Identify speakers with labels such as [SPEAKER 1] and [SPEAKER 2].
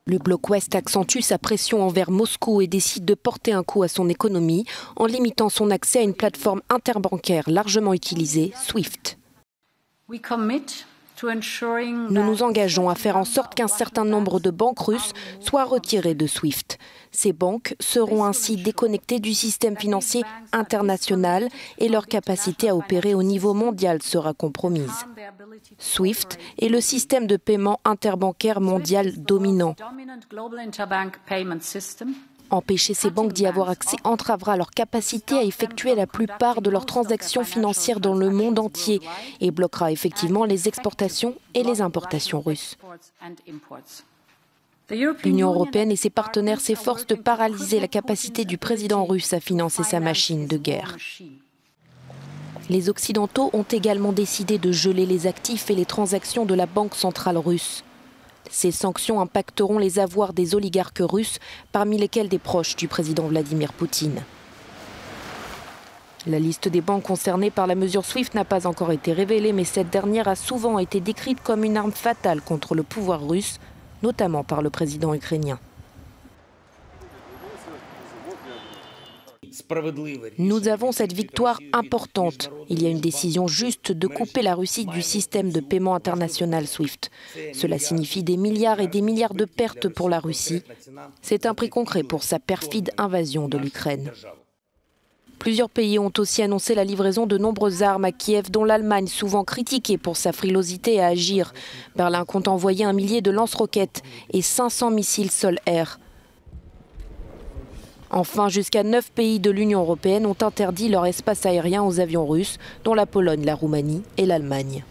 [SPEAKER 1] Le bloc Ouest accentue sa pression envers Moscou et décide de porter un coup à son économie en limitant son accès à une plateforme interbancaire largement utilisée, SWIFT. Nous nous engageons à faire en sorte qu'un certain nombre de banques russes soient retirées de SWIFT. Ces banques seront ainsi déconnectées du système financier international et leur capacité à opérer au niveau mondial sera compromise. SWIFT est le système de paiement interbancaire mondial dominant. Empêcher ces banques d'y avoir accès entravera leur capacité à effectuer la plupart de leurs transactions financières dans le monde entier et bloquera effectivement les exportations et les importations russes. L'Union européenne et ses partenaires s'efforcent de paralyser la capacité du président russe à financer sa machine de guerre. Les Occidentaux ont également décidé de geler les actifs et les transactions de la Banque centrale russe. Ces sanctions impacteront les avoirs des oligarques russes, parmi lesquels des proches du président Vladimir Poutine. La liste des banques concernées par la mesure SWIFT n'a pas encore été révélée, mais cette dernière a souvent été décrite comme une arme fatale contre le pouvoir russe, notamment par le président ukrainien. Nous avons cette victoire importante. Il y a une décision juste de couper la Russie du système de paiement international SWIFT. Cela signifie des milliards et des milliards de pertes pour la Russie. C'est un prix concret pour sa perfide invasion de l'Ukraine. Plusieurs pays ont aussi annoncé la livraison de nombreuses armes à Kiev, dont l'Allemagne, souvent critiquée pour sa frilosité à agir. Berlin compte envoyer 1 millier de lance-roquettes et 500 missiles sol-air. Enfin, jusqu'à 9 pays de l'Union européenne ont interdit leur espace aérien aux avions russes, dont la Pologne, la Roumanie et l'Allemagne.